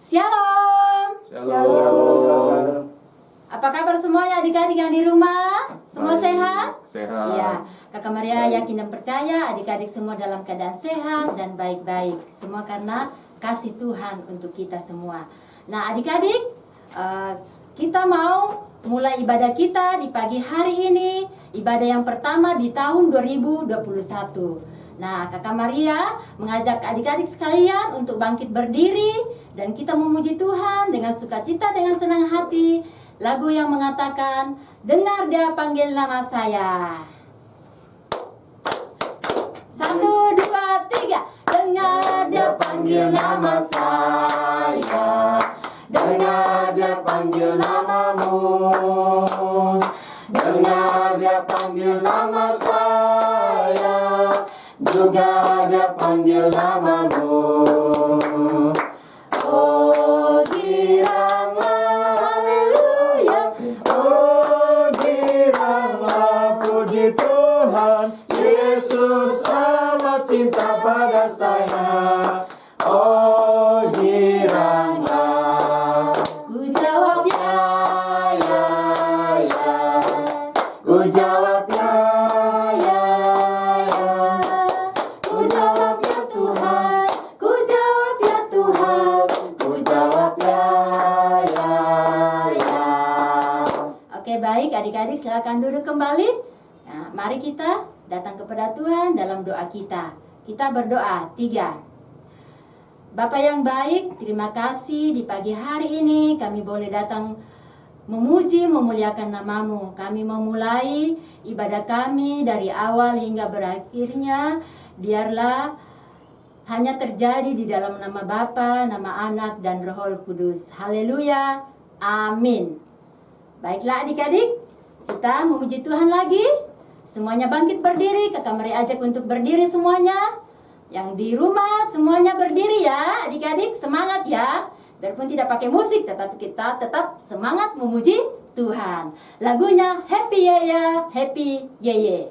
Shalom. Shalom. Apa kabar semuanya adik-adik yang di rumah? Semua Baik. sehat? Sehat. Iya. Kakak Maria Baik. yakin dan percaya adik-adik semua dalam keadaan sehat dan baik-baik. Semua karena kasih Tuhan untuk kita semua. Nah adik-adik, kita mau mulai ibadah kita di pagi hari ini. Ibadah yang pertama di tahun 2021. Nah, Kakak Maria mengajak adik-adik sekalian untuk bangkit berdiri dan kita memuji Tuhan dengan sukacita, dengan senang hati. Lagu yang mengatakan, dengar dia panggil nama saya. 1, 2, 3. Dengar dia panggil nama saya. Dengar dia panggil namamu. Dengar dia panggil nama saya. Juga dia panggil namamu. Oh giranglah haleluya. Oh giranglah puji Tuhan, Yesus amat cinta pada saya. Oh giranglah. Ku jawab ya, ya, ya. Ku jawab ya, ya, ya. Ku jawab ya Tuhan. Ku jawab ya Tuhan. Ku jawab ya, ya, ya. Oke baik adik-adik silakan duduk kembali. Nah, mari kita datang kepada Tuhan dalam doa kita. Kita berdoa 3. Bapa yang baik, terima kasih di pagi hari ini kami boleh datang memuji, memuliakan namamu. Kami memulai ibadah kami dari awal hingga berakhirnya. Biarlah hanya terjadi di dalam nama Bapa, nama Anak, dan Roh Kudus. Haleluya, amin. Baiklah adik-adik, kita memuji Tuhan lagi. Semuanya bangkit berdiri, Kakak Maria ajak untuk berdiri semuanya. Yang di rumah semuanya berdiri ya adik-adik, semangat ya. Biarpun tidak pakai musik, tetapi kita tetap semangat memuji Tuhan. Lagunya Happy Ya Ya, Happy Ya Ya.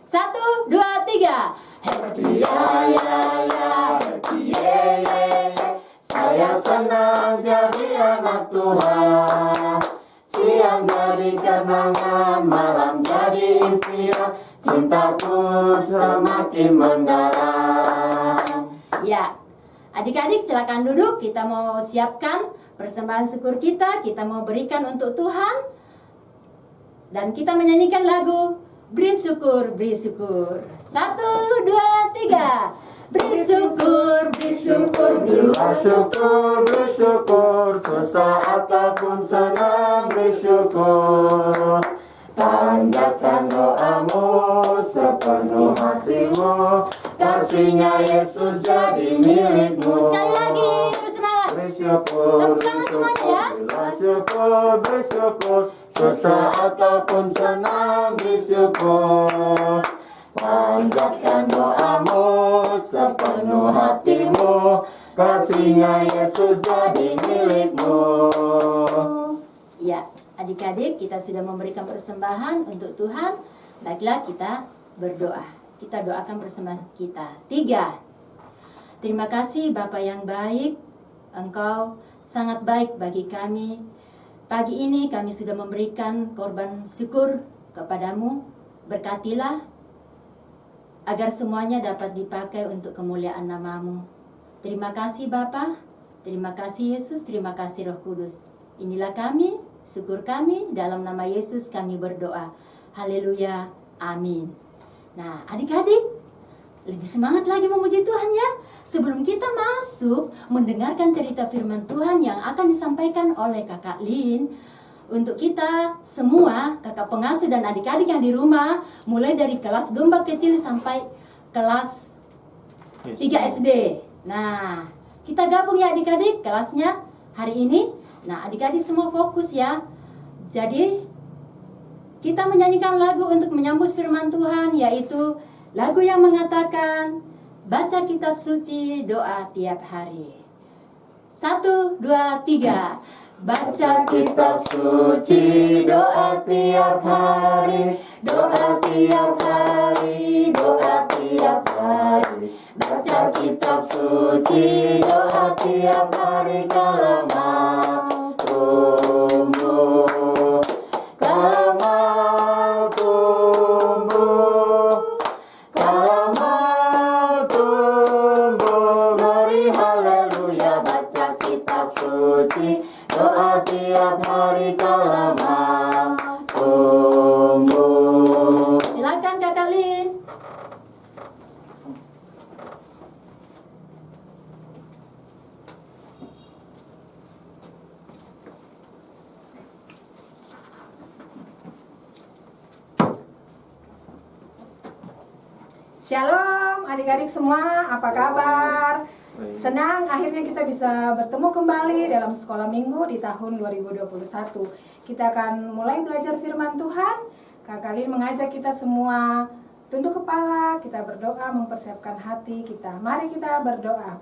1, 2, 3. Happy Ya Ya Ya, Happy Ya Ya Ya. Saya senang jadi anak Tuhan. Siang jadi kenangan, malam jadi impian. Cintaku semakin mendalam. Ya, adik-adik silakan duduk. Kita mau siapkan persembahan syukur kita. Kita mau berikan untuk Tuhan. Dan kita menyanyikan lagu Beri Syukur, Beri Syukur. 1, 2, 3. Beri syukur, beri syukur, beri Bersyukur, bersyukur, sesaat ataupun senang bersyukur. Panjatkan doamu sepenuh hatimu, kasihnya Yesus jadi milikmu. Sekali lagi, bersemangat. Bersyukur, Tepuk tangan semuanya ya. bersyukur, bersyukur, sesaat ataupun senang bersyukur. Panjatkan doamu sepenuh hatimu, kasihnya Yesus jadi milikmu. Ya, adik-adik kita sudah memberikan persembahan untuk Tuhan. Baiklah kita berdoa. Kita doakan persembahan kita. 3. Terima kasih Bapa yang baik. Engkau sangat baik bagi kami. Pagi ini kami sudah memberikan korban syukur kepadamu. Berkatilah agar semuanya dapat dipakai untuk kemuliaan namamu. Terima kasih Bapa, terima kasih Yesus, terima kasih Roh Kudus. Inilah kami, syukur kami, dalam nama Yesus kami berdoa. Haleluya, amin. Nah adik-adik, lebih semangat lagi memuji Tuhan ya. Sebelum kita masuk mendengarkan cerita firman Tuhan yang akan disampaikan oleh Kakak Lin, untuk kita semua, kakak pengasuh dan adik-adik yang di rumah, mulai dari kelas domba kecil sampai kelas 3 SD. Nah, kita gabung ya adik-adik kelasnya hari ini. Nah, adik-adik semua fokus ya. Jadi, kita menyanyikan lagu untuk menyambut firman Tuhan, yaitu lagu yang mengatakan, baca kitab suci, doa tiap hari. 1, 2, 3. Baca kitab suci, doa tiap hari, doa tiap hari, doa tiap hari. Baca kitab suci, doa tiap tiap hari kala mau tumbuh, kala mau tumbuh, kala mau tumbuh. Glory haleluya, baca kitab suci, doa tiap hari kala mau tumbuh. Silakan Kakak Lin. Shalom adik-adik semua, apa kabar? Senang akhirnya kita bisa bertemu kembali dalam sekolah minggu di tahun 2021. Kita akan mulai belajar firman Tuhan. Kakak Lin mengajak kita semua tunduk kepala, kita berdoa, mempersiapkan hati kita. Mari kita berdoa.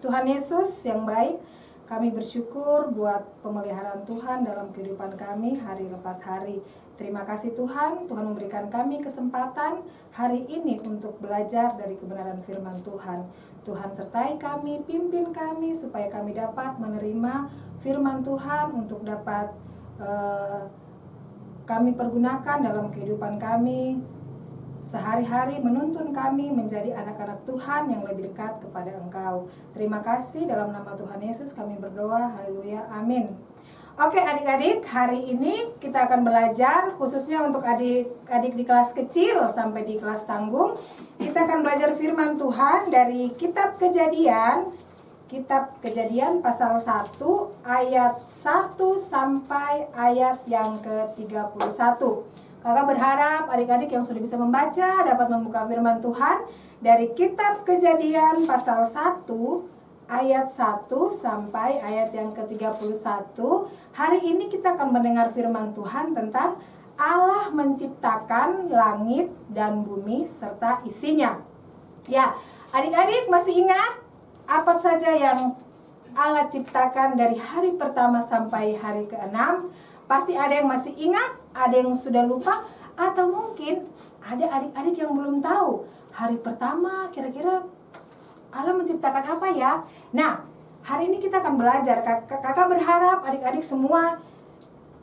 Tuhan Yesus yang baik, kami bersyukur buat pemeliharaan Tuhan dalam kehidupan kami hari lepas hari. Terima kasih Tuhan, Tuhan memberikan kami kesempatan hari ini untuk belajar dari kebenaran firman Tuhan. Tuhan sertai kami, pimpin kami supaya kami dapat menerima firman Tuhan untuk dapat kami pergunakan dalam kehidupan kami sehari-hari, menuntun kami menjadi anak-anak Tuhan yang lebih dekat kepada Engkau. Terima kasih, dalam nama Tuhan Yesus kami berdoa, haleluya, amin. Oke adik-adik, hari ini kita akan belajar khususnya untuk adik-adik di kelas kecil sampai di kelas tanggung. Kita akan belajar firman Tuhan dari kitab Kejadian pasal 1 ayat 1 sampai ayat yang ke-31. Kakak berharap adik-adik yang sudah bisa membaca dapat membuka firman Tuhan dari kitab Kejadian pasal 1 ayat 1 sampai ayat yang ke-31. Hari ini kita akan mendengar firman Tuhan tentang Allah menciptakan langit dan bumi serta isinya. Ya, adik-adik masih ingat apa saja yang Allah ciptakan dari hari pertama sampai hari ke-6? Pasti ada yang masih ingat, ada yang sudah lupa, atau mungkin ada adik-adik yang belum tahu hari pertama kira-kira Allah menciptakan apa ya? Nah, hari ini kita akan belajar. Kakak berharap adik-adik semua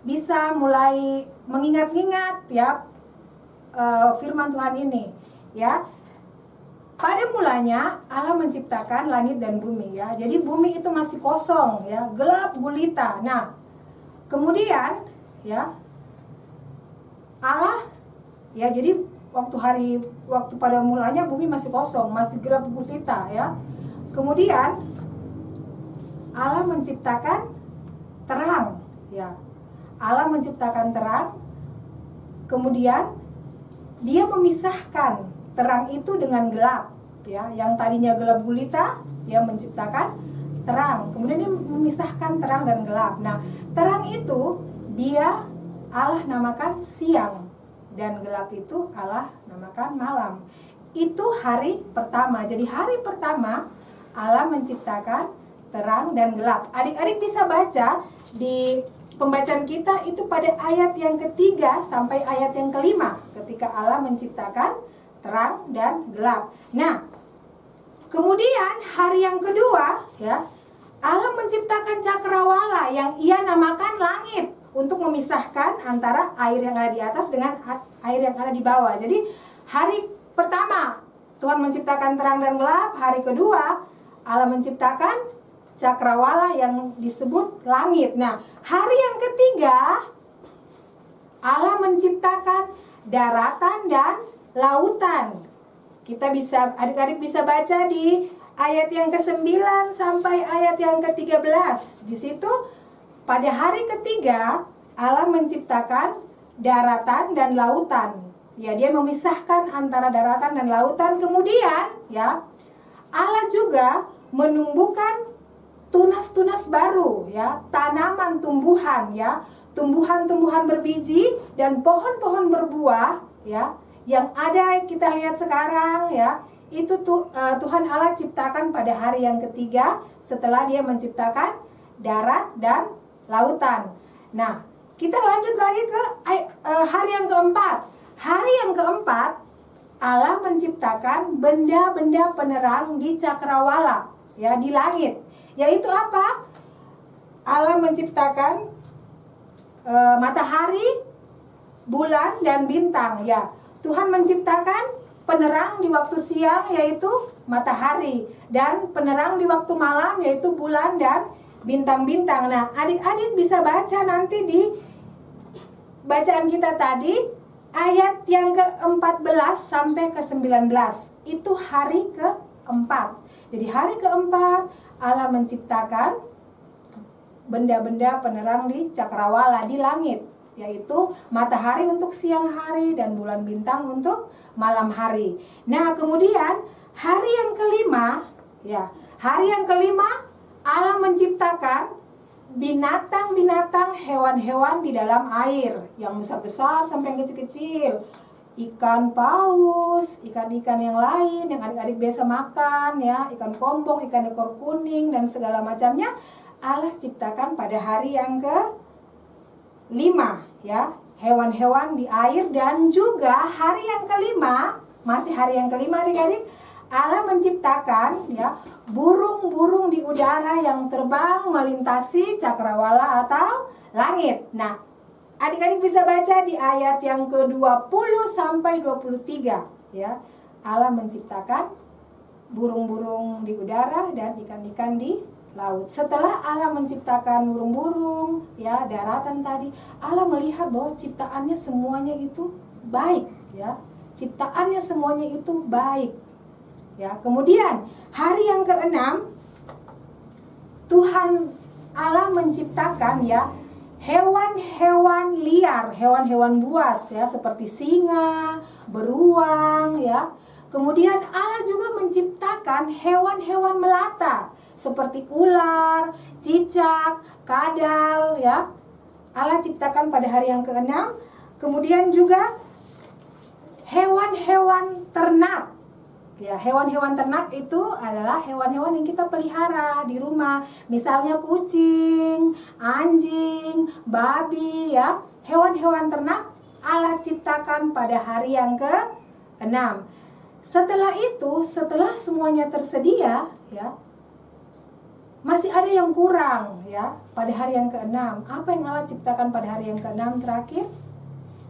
bisa mulai mengingat-ingat ya firman Tuhan ini ya. Pada mulanya Allah menciptakan langit dan bumi ya. Jadi bumi itu masih kosong ya, gelap gulita. Nah, kemudian ya Allah ya, jadi waktu pada mulanya bumi masih kosong, masih gelap gulita ya. Kemudian Allah menciptakan terang ya. Allah menciptakan terang. Kemudian dia memisahkan terang itu dengan gelap ya. Yang tadinya gelap gulita, dia menciptakan terang. Kemudian dia memisahkan terang dan gelap. Nah, terang itu Allah namakan siang. Dan gelap itu Allah namakan malam. Itu hari pertama. Jadi hari pertama Allah menciptakan terang dan gelap. Adik-adik bisa baca di pembacaan kita itu pada ayat yang ketiga sampai ayat yang kelima, ketika Allah menciptakan terang dan gelap. Nah, kemudian hari yang kedua ya, Allah menciptakan cakrawala yang ia namakan langit, untuk memisahkan antara air yang ada di atas dengan air yang ada di bawah. Jadi hari pertama Tuhan menciptakan terang dan gelap. Hari kedua Allah menciptakan cakrawala yang disebut langit. Nah, hari yang ketiga Allah menciptakan daratan dan lautan. Adik-adik bisa baca di ayat yang ke-9 sampai ayat yang ke-13. Di situ pada hari ketiga Allah menciptakan daratan dan lautan. Ya, dia memisahkan antara daratan dan lautan. Kemudian ya, Allah juga menumbuhkan tunas-tunas baru ya, tanaman tumbuhan ya, tumbuhan-tumbuhan berbiji dan pohon-pohon berbuah ya, yang ada kita lihat sekarang ya. Itu Tuhan Allah ciptakan pada hari yang ketiga setelah dia menciptakan darat dan lautan. Nah, kita lanjut lagi ke hari yang keempat. Hari yang keempat Allah menciptakan benda-benda penerang di cakrawala ya, di langit. Yaitu apa? Allah menciptakan matahari, bulan, dan bintang. Ya, Tuhan menciptakan penerang di waktu siang yaitu matahari, dan penerang di waktu malam yaitu bulan dan bintang-bintang. Nah, adik-adik bisa baca nanti di bacaan kita tadi ayat yang ke-14 sampai ke-19. Itu hari keempat. Jadi hari keempat Allah menciptakan benda-benda penerang di cakrawala, di langit, yaitu matahari untuk siang hari dan bulan bintang untuk malam hari. Nah, kemudian hari yang kelima, ya, hari yang kelima Allah menciptakan binatang-binatang, hewan-hewan di dalam air, yang besar-besar sampai yang kecil-kecil. Ikan paus, ikan-ikan yang lain yang adik-adik biasa makan, ya, ikan kombong, ikan ekor kuning, dan segala macamnya Allah ciptakan pada hari yang ke-5, ya, hewan-hewan di air. Dan juga hari yang kelima, masih hari yang kelima adik-adik, Allah menciptakan, ya, burung-burung di udara yang terbang melintasi cakrawala atau langit. Nah, adik-adik bisa baca di ayat yang ke-20 sampai 23, ya. Allah menciptakan burung-burung di udara dan ikan-ikan di laut. Setelah Allah menciptakan burung-burung, ya, daratan tadi, Allah melihat bahwa ciptaannya semuanya itu baik, ya. Ciptaannya semuanya itu baik. Ya, kemudian hari yang ke-6 Tuhan Allah menciptakan, ya, hewan-hewan liar, hewan-hewan buas, ya, seperti singa, beruang, ya. Kemudian Allah juga menciptakan hewan-hewan melata seperti ular, cicak, kadal, ya. Allah ciptakan pada hari yang ke-6. Kemudian juga hewan-hewan ternak. Ya, hewan-hewan ternak itu adalah hewan-hewan yang kita pelihara di rumah. Misalnya kucing, anjing, babi, ya. Hewan-hewan ternak Allah ciptakan pada hari yang ke-6. Setelah itu, setelah semuanya tersedia, ya, masih ada yang kurang, ya, pada hari yang ke-6. Apa yang Allah ciptakan pada hari yang ke-6 terakhir?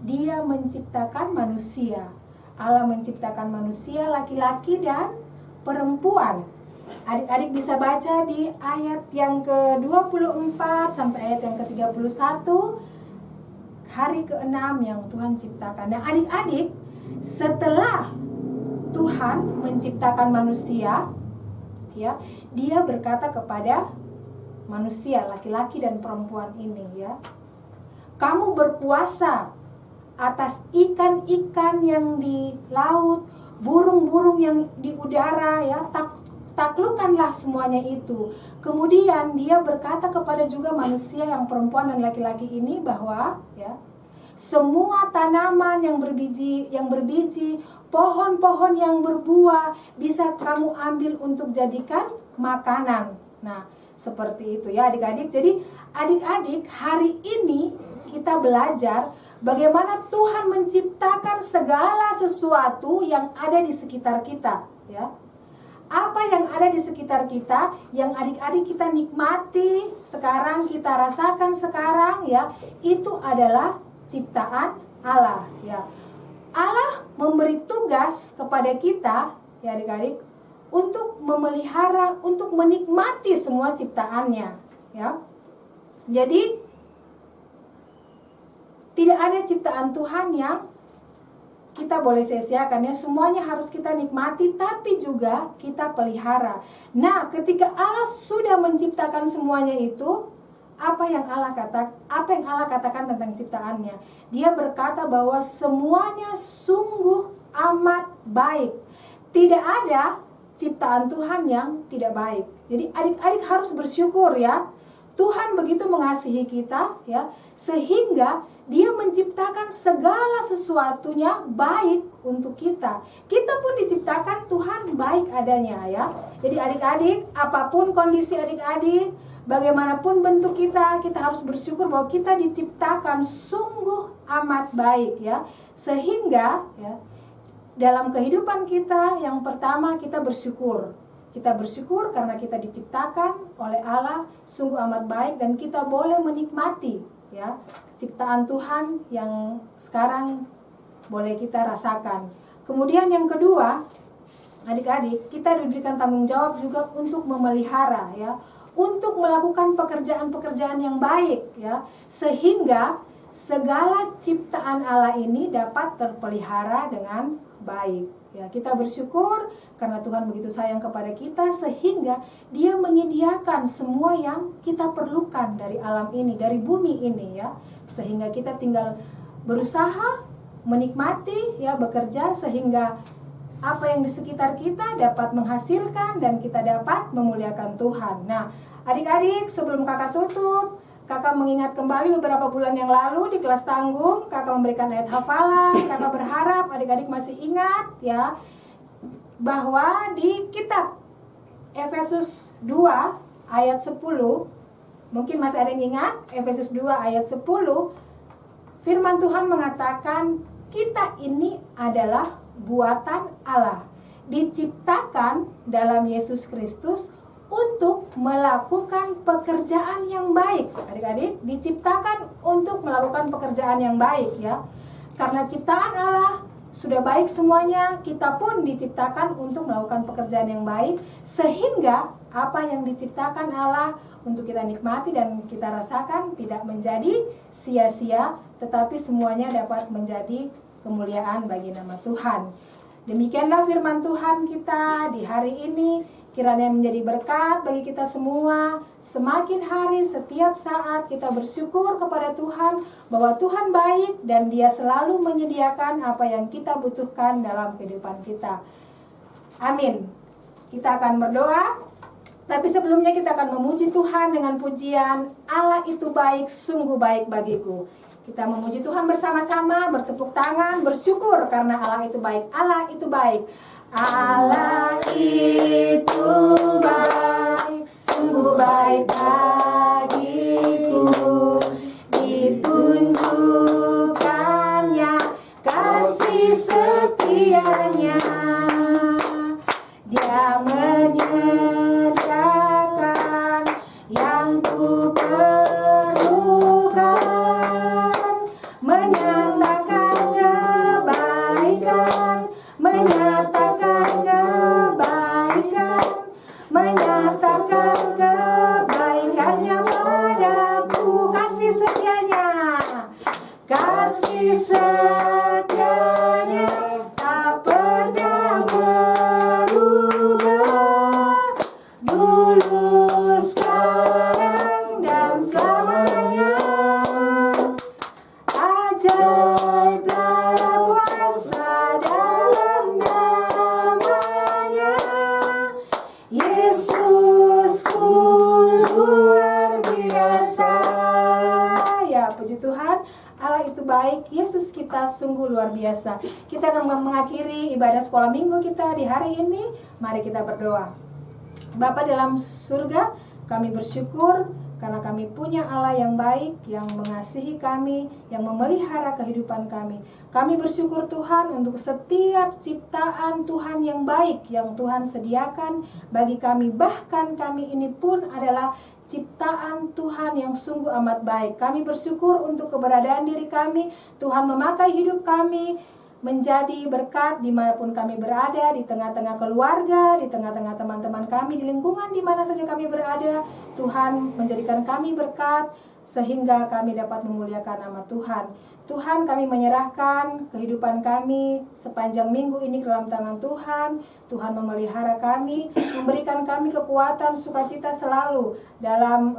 Dia menciptakan manusia. Allah menciptakan manusia laki-laki dan perempuan. Adik-adik bisa baca di ayat yang ke-24 sampai ayat yang ke-31, hari ke-6 yang Tuhan ciptakan. Nah, adik-adik, setelah Tuhan menciptakan manusia, ya, dia berkata kepada manusia laki-laki dan perempuan ini, ya, kamu berkuasa atas ikan-ikan yang di laut, burung-burung yang di udara, ya, taklukkanlah semuanya itu. Kemudian dia berkata kepada juga manusia yang perempuan dan laki-laki ini bahwa, ya, semua tanaman yang berbiji, pohon-pohon yang berbuah bisa kamu ambil untuk jadikan makanan. Nah, seperti itu, ya, adik-adik. Jadi adik-adik, hari ini kita belajar bagaimana Tuhan menciptakan segala sesuatu yang ada di sekitar kita, ya. Apa yang ada di sekitar kita, yang adik-adik kita nikmati sekarang, kita rasakan sekarang, ya, itu adalah ciptaan Allah, ya. Allah memberi tugas kepada kita, ya, adik-adik, untuk memelihara, untuk menikmati semua ciptaannya, ya. Jadi tidak ada ciptaan Tuhan yang kita boleh sia-siakan, ya. Semuanya harus kita nikmati, tapi juga kita pelihara. Nah, ketika Allah sudah menciptakan semuanya itu, apa yang Allah katakan tentang ciptaannya? Dia berkata bahwa semuanya sungguh amat baik. Tidak ada ciptaan Tuhan yang tidak baik. Jadi adik-adik harus bersyukur, ya. Tuhan begitu mengasihi kita, ya, sehingga Dia menciptakan segala sesuatunya baik untuk kita. Kita pun diciptakan Tuhan baik adanya, ya. Jadi adik-adik, apapun kondisi adik-adik, bagaimanapun bentuk kita harus bersyukur bahwa kita diciptakan sungguh amat baik, ya. Sehingga, ya, dalam kehidupan kita yang pertama kita bersyukur. Kita bersyukur karena kita diciptakan oleh Allah sungguh amat baik, dan kita boleh menikmati ya ciptaan Tuhan yang sekarang boleh kita rasakan. Kemudian yang kedua, adik-adik, kita diberikan tanggung jawab juga untuk memelihara ya, untuk melakukan pekerjaan-pekerjaan yang baik ya, sehingga segala ciptaan Allah ini dapat terpelihara dengan baik. Ya, kita bersyukur karena Tuhan begitu sayang kepada kita sehingga Dia menyediakan semua yang kita perlukan dari alam ini, dari bumi ini ya. Sehingga kita tinggal berusaha, menikmati ya, bekerja sehingga apa yang di sekitar kita dapat menghasilkan dan kita dapat memuliakan Tuhan. Nah, adik-adik, sebelum kakak tutup, kakak mengingat kembali beberapa bulan yang lalu di kelas tanggung, kakak memberikan ayat hafalan. Kakak berharap adik-adik masih ingat ya, bahwa di kitab Efesus 2 ayat 10, mungkin masih ada yang ingat, Efesus 2 ayat 10, firman Tuhan mengatakan kita ini adalah buatan Allah, diciptakan dalam Yesus Kristus untuk melakukan pekerjaan yang baik. Adik-adik, diciptakan untuk melakukan pekerjaan yang baik ya. Karena ciptaan Allah sudah baik semuanya, kita pun diciptakan untuk melakukan pekerjaan yang baik, sehingga apa yang diciptakan Allah untuk kita nikmati dan kita rasakan tidak menjadi sia-sia, tetapi semuanya dapat menjadi kemuliaan bagi nama Tuhan. Demikianlah firman Tuhan kita di hari ini. Kiranya menjadi berkat bagi kita semua. Semakin hari, setiap saat kita bersyukur kepada Tuhan bahwa Tuhan baik dan Dia selalu menyediakan apa yang kita butuhkan dalam kehidupan kita. Amin. Kita akan berdoa, tapi sebelumnya kita akan memuji Tuhan dengan pujian Allah itu baik, sungguh baik bagiku. Kita memuji Tuhan bersama-sama, bertepuk tangan, bersyukur karena Allah itu baik. Allah itu baik. Allah itu baik, sungguh baik bagiku. Ditunjukkannya kasih setianya. Dia menyediakan yang ku perlukan, menyatakan kebaikan, menyatakan kebaikannya padaku, kasih setianya tak pernah berubah, dulu, sekarang, dan selamanya. Ajaiblah kuasa dalam namanya, Yesusku luar biasa. Ya, puji Tuhan, Allah itu baik, Yesus kita sungguh luar biasa. Kita akan mengakhiri ibadah sekolah minggu kita di hari ini. Mari kita berdoa. Bapa dalam surga, kami bersyukur karena kami punya Allah yang baik, yang mengasihi kami, yang memelihara kehidupan kami. Kami bersyukur Tuhan untuk setiap ciptaan Tuhan yang baik yang Tuhan sediakan bagi kami. Bahkan kami ini pun adalah ciptaan Tuhan yang sungguh amat baik. Kami bersyukur untuk keberadaan diri kami. Tuhan memakai hidup kami menjadi berkat dimanapun kami berada, di tengah-tengah keluarga, di tengah-tengah teman-teman kami, di lingkungan di mana saja kami berada. Tuhan menjadikan kami berkat sehingga kami dapat memuliakan nama Tuhan. Tuhan, kami menyerahkan kehidupan kami sepanjang minggu ini ke dalam tangan Tuhan. Tuhan memelihara kami, memberikan kami kekuatan, sukacita selalu dalam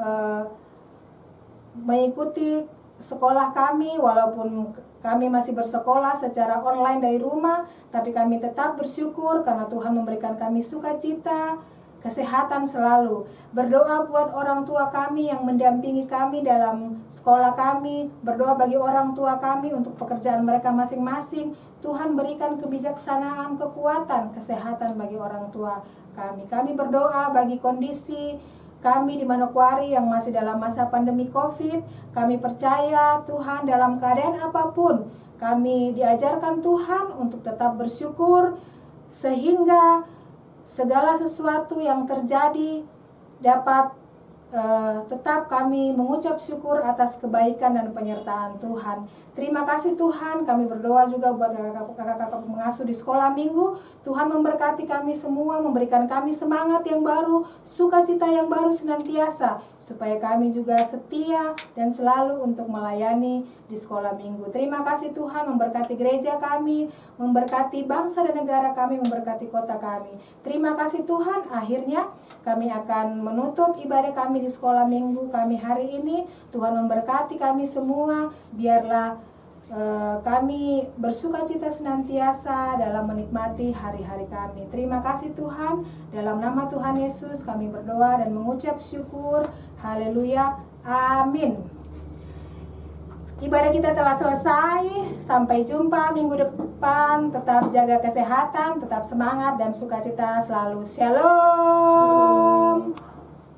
mengikuti sekolah kami, walaupun kami masih bersekolah secara online dari rumah, tapi kami tetap bersyukur karena Tuhan memberikan kami sukacita, kesehatan selalu. Berdoa buat orang tua kami yang mendampingi kami dalam sekolah kami, berdoa bagi orang tua kami untuk pekerjaan mereka masing-masing. Tuhan berikan kebijaksanaan, kekuatan, kesehatan bagi orang tua kami. Kami berdoa bagi kondisi kami di Manokwari yang masih dalam masa pandemi COVID. Kami percaya Tuhan dalam keadaan apapun, kami diajarkan Tuhan untuk tetap bersyukur, sehingga segala sesuatu yang terjadi dapat tetap kami mengucap syukur atas kebaikan dan penyertaan Tuhan. Terima kasih Tuhan, kami berdoa juga buat kakak-kakak pengasuh di sekolah minggu. Tuhan memberkati kami semua, memberikan kami semangat yang baru, sukacita yang baru senantiasa, supaya kami juga setia dan selalu untuk melayani di sekolah minggu. Terima kasih Tuhan, memberkati gereja kami, memberkati bangsa dan negara kami, memberkati kota kami. Terima kasih Tuhan, akhirnya kami akan menutup ibadah kami di sekolah minggu kami hari ini. Tuhan memberkati kami semua, biarlah kami bersukacita senantiasa dalam menikmati hari-hari kami. Terima kasih Tuhan, dalam nama Tuhan Yesus kami berdoa dan mengucap syukur. Haleluya, amin. Ibadah kita telah selesai. Sampai jumpa minggu depan. Tetap jaga kesehatan, tetap semangat dan sukacita selalu. Shalom.